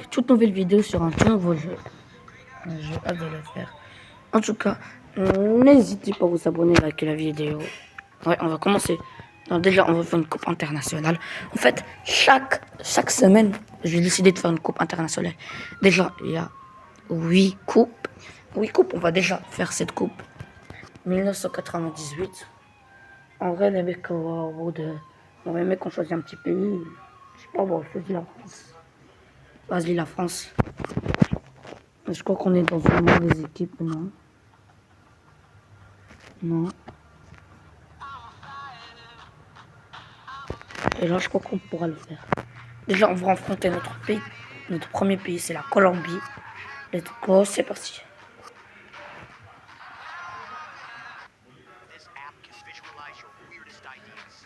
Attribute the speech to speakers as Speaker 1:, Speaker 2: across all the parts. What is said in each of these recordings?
Speaker 1: toute nouvelle vidéo sur un tout nouveau jeu. J'ai hâte de le faire. En tout cas, n'hésitez pas à vous abonner, liker la vidéo. Ouais, on va commencer. Donc déjà, on va faire une coupe internationale. En fait, chaque semaine, j'ai décidé de faire une coupe internationale. Déjà, il y a 8 coupes. 8 coupes, on va déjà faire cette coupe. 1998. En vrai, les mecs, on va qu'on choisit un petit pays. Je sais pas, bon, je choisis la France. Vas-y, la France. Je crois qu'on est dans une mauvaise équipe, non? Non. Et là, je crois qu'on pourra le faire. Déjà, on va affronter notre pays. Notre premier pays, c'est la Colombie. Let's go, c'est parti.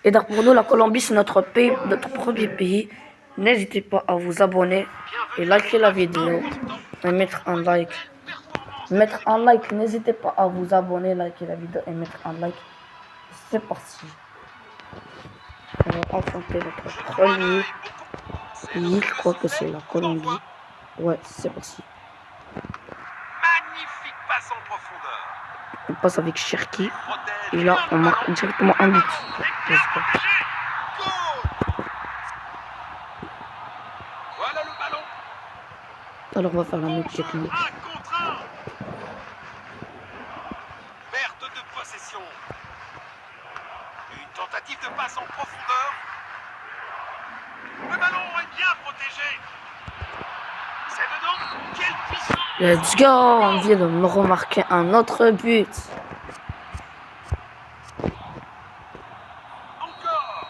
Speaker 1: Et donc, pour nous, la Colombie, c'est notre pays, notre premier pays. N'hésitez pas à vous abonner et liker la vidéo. Et mettre un like. N'hésitez pas à vous abonner, liker la vidéo et mettre un like. C'est parti. On va affronter notre premier pays. Je crois que c'est la Colombie. Ouais, c'est parti.
Speaker 2: Magnifique passe en profondeur.
Speaker 1: On passe avec Cherki. Et là, on marque directement un but.
Speaker 2: Voilà le ballon.
Speaker 1: Alors, on va faire la même technique.
Speaker 2: Perte de possession. Une tentative de passe en profondeur. Le ballon est bien protégé. C'est dedans. Quelle puissance.
Speaker 1: Let's go! On vient de me remarquer un autre but.
Speaker 2: Encore.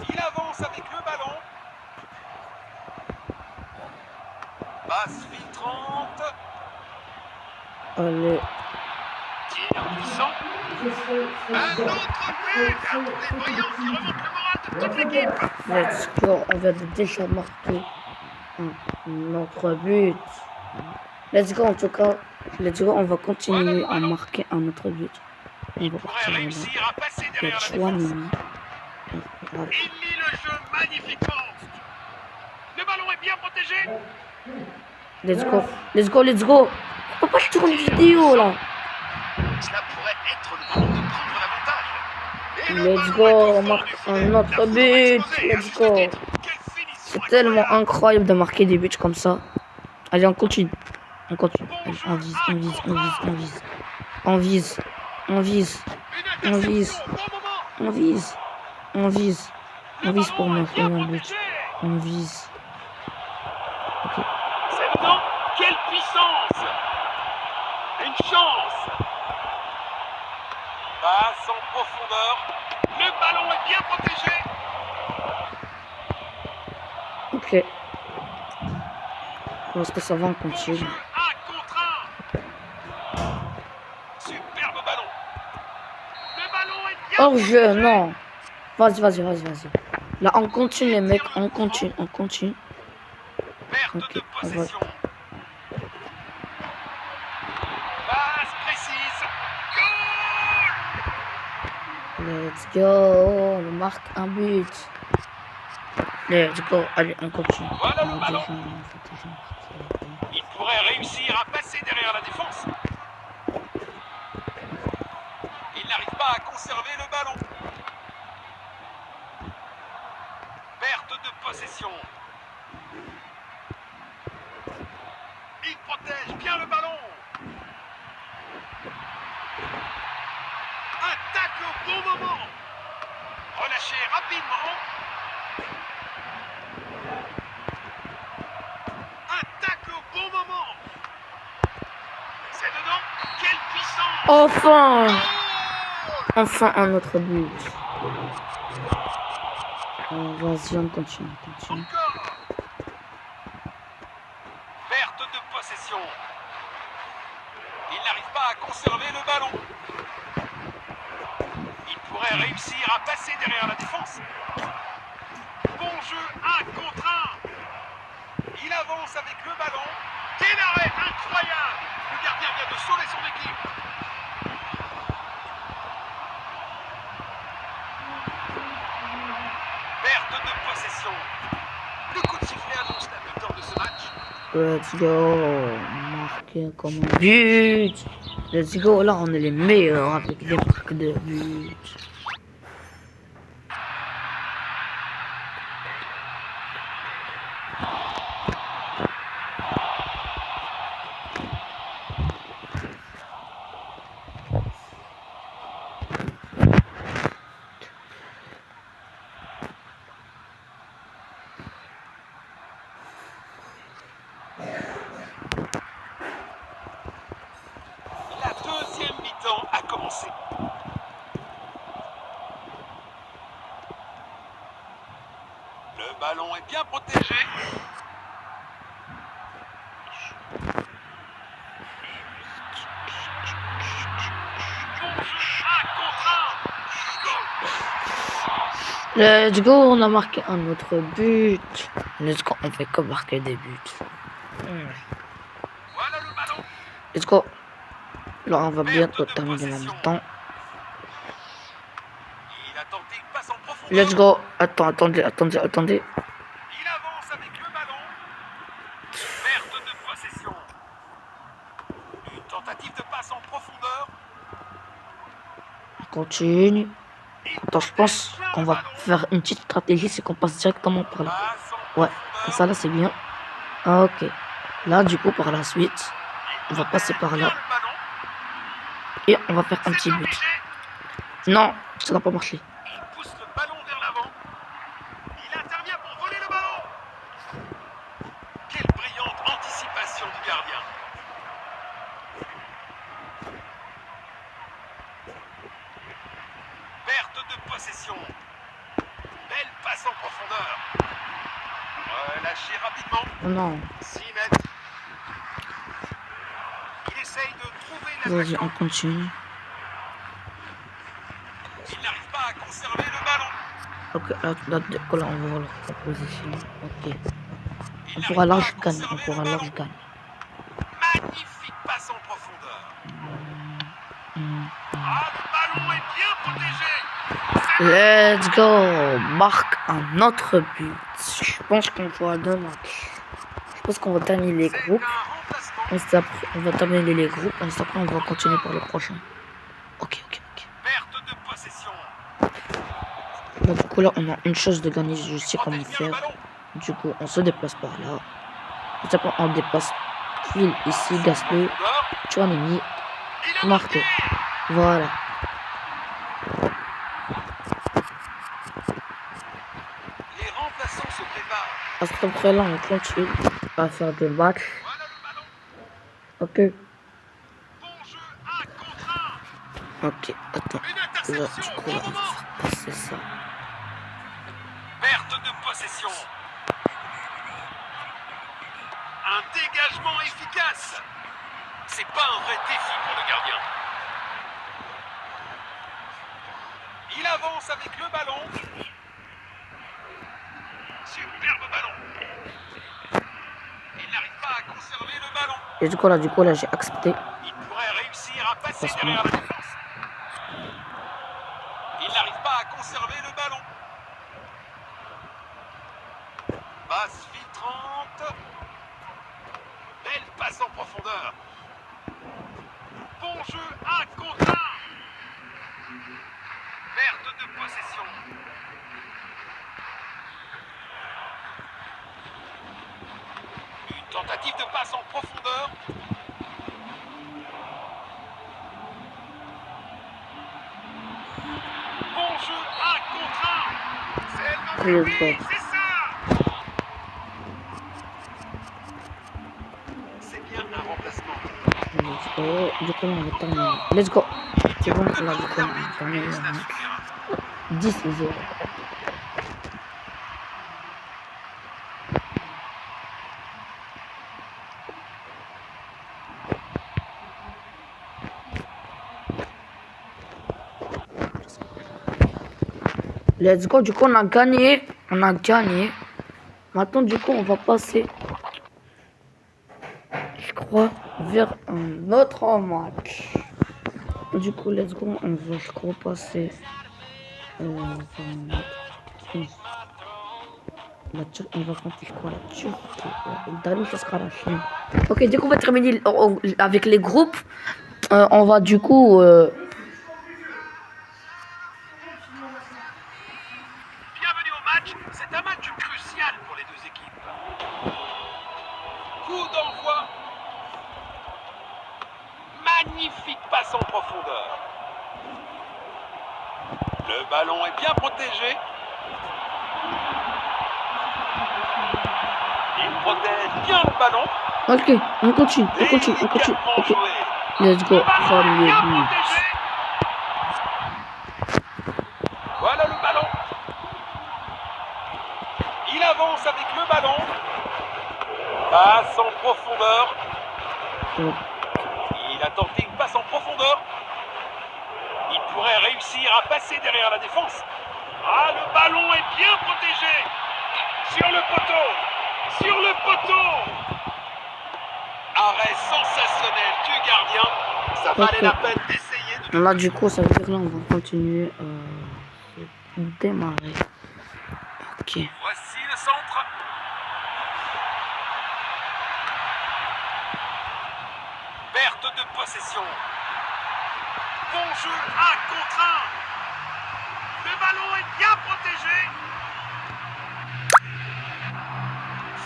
Speaker 2: Il avance avec le ballon. Passe filtrante.
Speaker 1: Allez.
Speaker 2: Tir puissant. Un autre but. Des voyants qui remontent le moral de toute l'équipe.
Speaker 1: Let's go. On vient de déjà marquer un autre but. Let's go, en tout cas. Let's go, on va continuer à marquer un autre but. On va partir
Speaker 2: Réussir à passer derrière la
Speaker 1: là.
Speaker 2: défense. Il lit le jeu magnifiquement. Le ballon est bien protégé.
Speaker 1: Let's go. Let's go, let's go. Papa, je tourne une vidéo là.
Speaker 2: Cela pourrait être le moment de prendre l'avantage.
Speaker 1: Let's go, on marque un autre but. Let's go. C'est tellement incroyable de marquer des buts comme ça. Allez, on continue. On continue. Allez, on vise, on vise, on vise, on vise. On vise, on vise, on vise, on vise, on vise. On vise pour marquer un but. On vise. Ok.
Speaker 2: C'est dedans. Quelle puissance. Une chance. Passe en profondeur. Le ballon est bien protégé.
Speaker 1: Ok. Est-ce que ça va, on continue.
Speaker 2: Un contre un. Superbe ballon. Le ballon est bien
Speaker 1: Hors jeu,
Speaker 2: protégé.
Speaker 1: non. Vas-y. Là, on continue, les mecs. On continue.
Speaker 2: Perte
Speaker 1: Ok,
Speaker 2: de
Speaker 1: on va.
Speaker 2: possession. Passe précise. Goal.
Speaker 1: Let's go. On marque un but. Let's go. Allez, on continue.
Speaker 2: Voilà le
Speaker 1: On a
Speaker 2: ballon.
Speaker 1: déjà marqué.
Speaker 2: Il pourrait réussir à passer derrière la défense. Il n'arrive pas à conserver le ballon. Perte de possession. Il protège bien le ballon. Un tacle au bon moment. Relâché rapidement. Un tacle au bon moment. C'est dedans. Quelle puissance.
Speaker 1: Enfin!
Speaker 2: Goal.
Speaker 1: Enfin, un autre but. Vas-y, on continue.
Speaker 2: Encore. Perte de possession. Il n'arrive pas à conserver le ballon. Il pourrait réussir à passer derrière la défense. Bon jeu, un contre un. Il avance avec le ballon. Quel arrêt incroyable. Le gardien vient de sauver son équipe. Perte de possession. Le coup de sifflet.
Speaker 1: Let's go. Marqué comme un but. Let's go. Là, on est les meilleurs avec les marques de but.
Speaker 2: La deuxième mi-temps a commencé. Le ballon est bien protégé. Bon jeu, 1 contre 1.
Speaker 1: Let's go. On a marqué un autre but. Let's go. On fait que marquer des buts.
Speaker 2: Voilà le ballon.
Speaker 1: Let's go. Là, on va bientôt terminer la mi-temps.
Speaker 2: Il a tenté une passe en profondeur.
Speaker 1: Let's go. Attendez.
Speaker 2: Il avance avec le ballon. Perte de possession. Une tentative de passe en profondeur.
Speaker 1: Continue. Attends, je pense qu'on va faire une petite stratégie, c'est qu'on passe directement par là.
Speaker 2: Passe en
Speaker 1: Ouais,
Speaker 2: profondeur.
Speaker 1: comme ça là c'est bien. Ok. Là, du coup, par la suite, on va passer par là.
Speaker 2: Le ballon.
Speaker 1: Et on va faire un petit but.
Speaker 2: Obligé.
Speaker 1: Non, ça n'a pas marché.
Speaker 2: Il pousse le ballon vers l'avant. Il intervient pour voler le ballon. Quelle brillante anticipation du gardien. Perte de possession. Belle passe en profondeur. Relâché rapidement.
Speaker 1: Oh non.
Speaker 2: 6 mètres. Il essaye de trouver
Speaker 1: Vas-y, on
Speaker 2: l'attaquant.
Speaker 1: continue.
Speaker 2: Il n'arrive pas à conserver le ballon.
Speaker 1: Ok, là, du coup, là, on va voir leur proposition. Ok.
Speaker 2: Il
Speaker 1: On
Speaker 2: n'arrive
Speaker 1: pourra
Speaker 2: pas à
Speaker 1: large gagner. On
Speaker 2: conserver
Speaker 1: pourra
Speaker 2: le
Speaker 1: large
Speaker 2: ballon.
Speaker 1: gagner.
Speaker 2: Magnifique passe en profondeur. Ah, le ballon est bien protégé.
Speaker 1: Let's go. Marque un autre but. Je pense qu'on fera deux matchs. Je pense qu'on va terminer les
Speaker 2: C'est
Speaker 1: groupes.
Speaker 2: un remplacement.
Speaker 1: Ensuite, après, on va terminer les groupes. Ensuite, après, on va continuer par le prochain. Ok.
Speaker 2: Perte de possession.
Speaker 1: Bon, du coup, là, on a une chose de gagner. Je sais comment
Speaker 2: Protège bien le
Speaker 1: faire.
Speaker 2: ballon.
Speaker 1: Du coup, on se déplace par là. Ensuite, après, on dépasse. File ici, Gasly.
Speaker 2: Profondeur.
Speaker 1: Chouanemi.
Speaker 2: Il a
Speaker 1: Marqué.
Speaker 2: marqué.
Speaker 1: Voilà.
Speaker 2: Les remplaçants se préparent.
Speaker 1: Ensuite, après, là, on continue à faire des matchs.
Speaker 2: Voilà le ballon.
Speaker 1: Ok.
Speaker 2: Bon jeu, 1 contre 1.
Speaker 1: Ok. Attends.
Speaker 2: Une
Speaker 1: Là,
Speaker 2: interception
Speaker 1: du
Speaker 2: au
Speaker 1: coup,
Speaker 2: bon
Speaker 1: là, on va
Speaker 2: moment.
Speaker 1: faire passer ça.
Speaker 2: Perte de possession. Un dégagement efficace. C'est pas un vrai défi pour le gardien. Il avance avec le ballon. Superbe ballon. Il n'arrive pas à conserver le ballon.
Speaker 1: Et du coup, là, j'ai accepté.
Speaker 2: Il pourrait réussir à passer
Speaker 1: Passement.
Speaker 2: derrière la défense. Il n'arrive pas à conserver le ballon. Passe filtrante. Belle passe en profondeur. Bon jeu, 1 contre 1. Perte de possession. Une tentative de passe en profondeur. Bon jeu, 1 contre 1. C'est le
Speaker 1: Let's
Speaker 2: oui,
Speaker 1: go.
Speaker 2: c'est ça. C'est bien un remplacement.
Speaker 1: Let's go. Du coup, là, on va terminer. Let's go. C'est bon, là, du coup, on va terminer le match. 10-0. Let's go, du coup on a gagné. On a gagné. Maintenant du coup on va passer, je crois, vers un autre match. Du coup let's go, on va je crois passer vers un autre. On va compter quoi? La Turquie. Et le dernier, ce sera la Chine. Ok, dès qu'on va terminer avec les groupes, on va du coup.
Speaker 2: Bienvenue au match. C'est un match crucial pour les deux équipes. Coup d'envoi. Magnifique passe en profondeur. Le ballon est bien protégé. Il protège bien le ballon.
Speaker 1: Ok, on continue.
Speaker 2: Délicatement
Speaker 1: Ok,
Speaker 2: joué.
Speaker 1: let's go.
Speaker 2: Le ballon est
Speaker 1: Premier
Speaker 2: bien
Speaker 1: but.
Speaker 2: protégé. Voilà le ballon. Il avance avec le ballon. Passe en profondeur.
Speaker 1: Oh,
Speaker 2: Il a tenté une passe en profondeur. Il pourrait réussir à passer derrière la défense. Ah, le ballon est bien protégé. Sur le poteau. Sur le poteau. Arrêt sensationnel du gardien. Ça valait
Speaker 1: ok.
Speaker 2: la peine d'essayer de...
Speaker 1: Là, du coup, ça veut dire là, on va continuer. Démarrer. Ok.
Speaker 2: Voici le centre. Perte de possession. Bon jeu, 1 contre 1. Le ballon est bien protégé.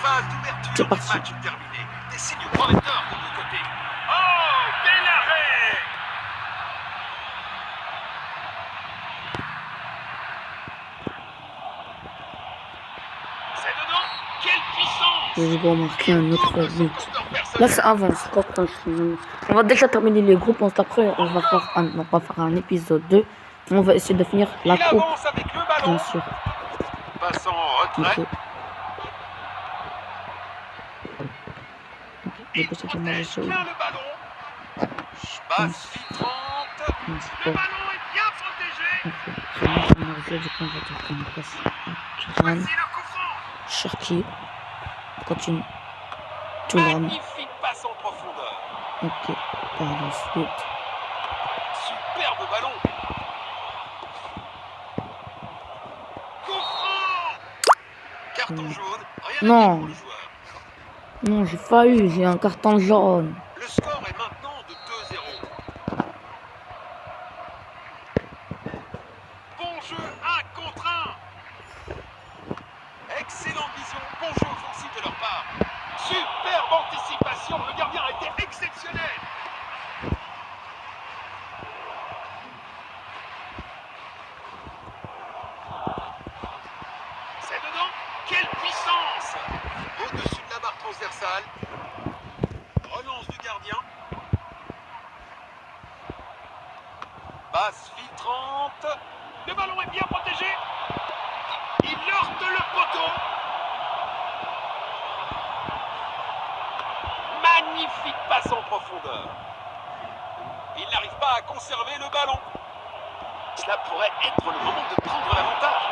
Speaker 2: Phase d'ouverture
Speaker 1: C'est
Speaker 2: du
Speaker 1: parti.
Speaker 2: match terminé. Des signes prometteurs des deux côtés. Oh, bel arrêt. C'est dedans. Quelle puissance.
Speaker 1: Je vais marquer un autre
Speaker 2: Double son
Speaker 1: but.
Speaker 2: compteur
Speaker 1: Là,
Speaker 2: personnel.
Speaker 1: ça avance. On va déjà terminer les groupes. Après, on va faire un épisode 2. On va essayer de finir la
Speaker 2: Il
Speaker 1: coupe,
Speaker 2: avance avec le ballon.
Speaker 1: bien sûr.
Speaker 2: Passant en retrait.
Speaker 1: Ok.
Speaker 2: Il
Speaker 1: Dépêchez de
Speaker 2: protège
Speaker 1: manger.
Speaker 2: bien le ballon.
Speaker 1: Je
Speaker 2: Passe
Speaker 1: pense.
Speaker 2: filtrante.
Speaker 1: Je pense
Speaker 2: Le
Speaker 1: pas.
Speaker 2: ballon est bien protégé.
Speaker 1: Ok. Je vais mettre mon argent. Du coup, on va dire qu'on passe. Turan.
Speaker 2: Voici le coup franc.
Speaker 1: Cherki. Continue. Turan.
Speaker 2: Magnifique passe en profondeur.
Speaker 1: Ok. Par la suite.
Speaker 2: Superbe ballon. Coup franc. Carton jaune. Rien à
Speaker 1: Non.
Speaker 2: dire pour le joueur.
Speaker 1: Non, j'ai failli. J'ai un carton jaune.
Speaker 2: Le score est maintenant de 2-0. Bon jeu, 1 contre 1. Excellente vision. Bon jeu offensif de leur part. Superbe anticipation. Le gardien a été exceptionnel. C'est dedans. Quelle puissance. Au-dessus de la barre transversale. Relance du gardien. Passe filtrante. Le ballon est bien protégé. Il heurte le poteau. Magnifique passe en profondeur. Il n'arrive pas à conserver le ballon. Cela pourrait être le moment de prendre l'avantage.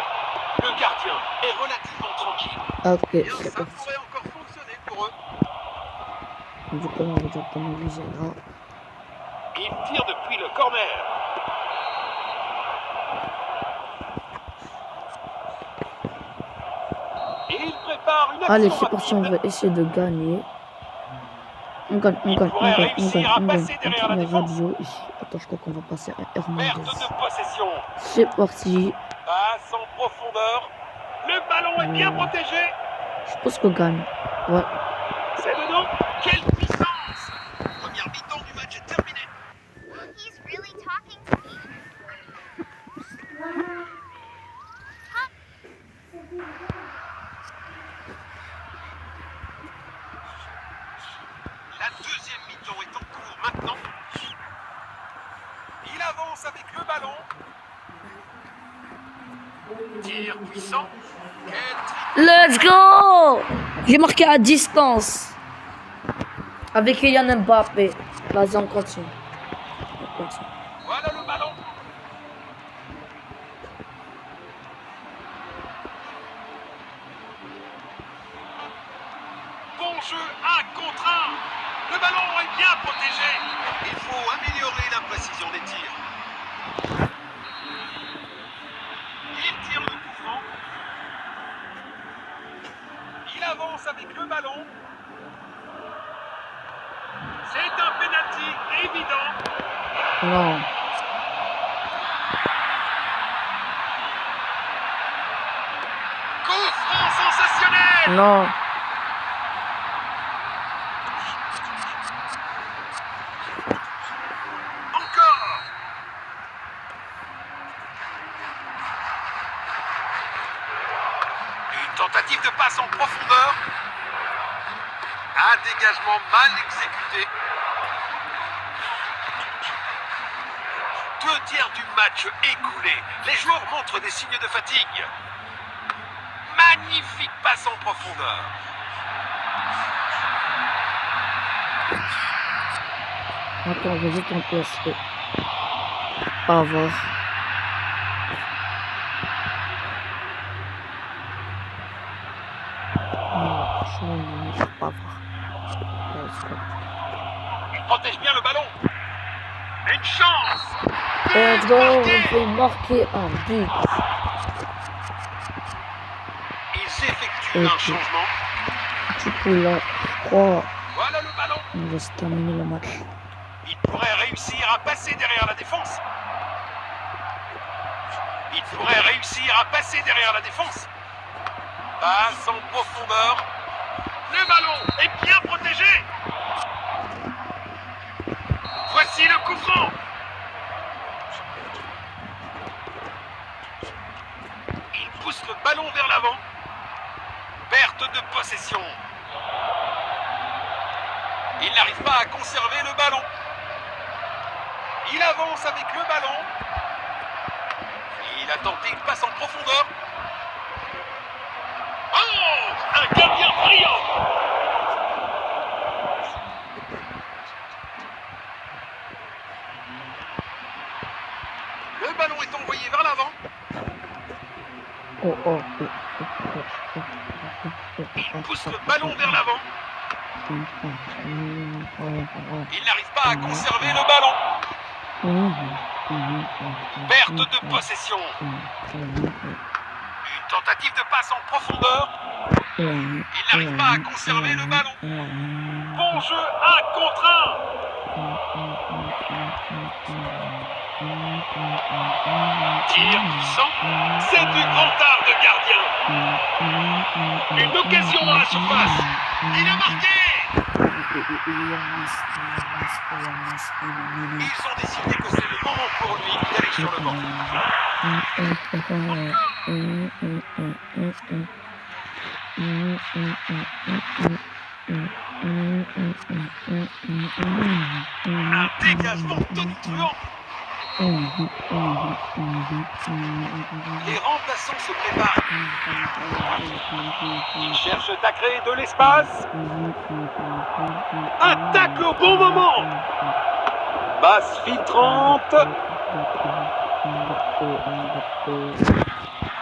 Speaker 2: Le gardien est relativement tranquille.
Speaker 1: Ok,
Speaker 2: Bien,
Speaker 1: c'est
Speaker 2: ça
Speaker 1: parti.
Speaker 2: pourrait encore fonctionner pour eux.
Speaker 1: Du coup, on va directement viser là.
Speaker 2: Il tire depuis le corner. Et il prépare une action
Speaker 1: Allez, c'est parti, on
Speaker 2: rapide.
Speaker 1: va essayer de gagner. On gagne.
Speaker 2: Il pourrait réussir à
Speaker 1: On
Speaker 2: passer derrière la
Speaker 1: gagne
Speaker 2: défense.
Speaker 1: Rabiot ici. Attends, je crois qu'on va passer à Hernandez.
Speaker 2: Perte de possession.
Speaker 1: C'est parti.
Speaker 2: Passe en profondeur. Le ballon est bien protégé.
Speaker 1: Je pense qu'on gagne. Ouais.
Speaker 2: C'est dedans. Quelle puissance. Première mi-temps du match est terminée.
Speaker 3: He's really talking to me.
Speaker 2: La deuxième mi-temps est en cours maintenant. Il avance avec le ballon. Tir puissant. Quel
Speaker 1: Let's go! J'ai marqué à distance. Avec Kylian Mbappé. Vas-y, on continue. On continue.
Speaker 2: Voilà le ballon. Bon jeu, 1 contre 1. Le ballon est bien protégé. Il faut améliorer la précision des tirs. Il tire le coup franc. avance avec le ballon. C'est un penalty évident.
Speaker 1: Non.
Speaker 2: Coup franc sensationnel.
Speaker 1: Non.
Speaker 2: Encore. Une tentative de passe en profondeur. Un dégagement mal exécuté. 2 tiers du match écoulé. Les joueurs montrent des signes de fatigue. Magnifique passe en profondeur.
Speaker 1: Attends, vas-y, ton place. Au revoir. Non, je ne peux pas voir.
Speaker 2: Il protège bien le ballon. Une chance.
Speaker 1: Let's go, on fait marquer un but.
Speaker 2: Ils effectuent un changement.
Speaker 1: Du coup, là, je crois
Speaker 2: Voilà le ballon.
Speaker 1: qu'on va se terminer le match.
Speaker 2: Il pourrait réussir à passer derrière la défense. Il pourrait réussir à passer derrière la défense. Passe en profondeur. Le ballon est bien protégé. Voici le coup franc. Il pousse le ballon vers l'avant. Perte de possession. Il n'arrive pas à conserver le ballon. Il avance avec le ballon. Il a tenté une passe en profondeur. Oh, un gardien brillant. Le ballon est envoyé vers l'avant. Il pousse le ballon vers l'avant. Il n'arrive pas à conserver le ballon. Perte de possession. Une tentative de passe en profondeur. Il n'arrive pas à conserver le ballon. Bon jeu, 1 contre 1. Tir puissant. C'est du grand art de gardien. Une occasion à la surface. Il a marqué. Ils ont décidé que c'est le moment pour lui d'aller sur le banc. Un dégagement tonitruant. Les remplaçants se préparent. Ils cherchent à créer de l'espace. Attaque au bon moment. Passe filtrante.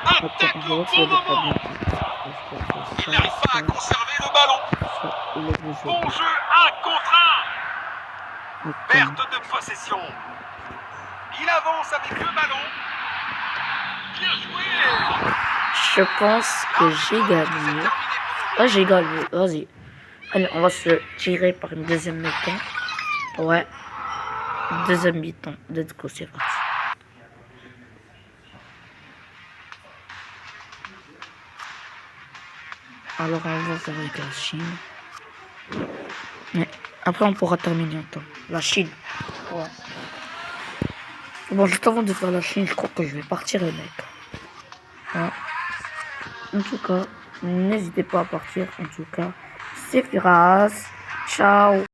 Speaker 2: Attaque au bon moment. Il n'arrive pas à conserver le ballon. Bon jeu, 1 contre 1. Perte de possession. Il avance avec le ballon. Bien joué.
Speaker 1: Je pense que j'ai gagné. Ah, j'ai gagné. Vas-y. Allez, on va se tirer par une deuxième mi-temps. Ouais. Deuxième mi-temps. Let's go, c'est parti. Alors, on va faire avec la Chine. Mais après, on pourra terminer en temps. La Chine. Ouais. Bon, juste avant de faire la Chine, je crois que je vais partir, les mecs. Ouais. En tout cas, n'hésitez pas à partir. En tout cas, c'est Firas. Ciao.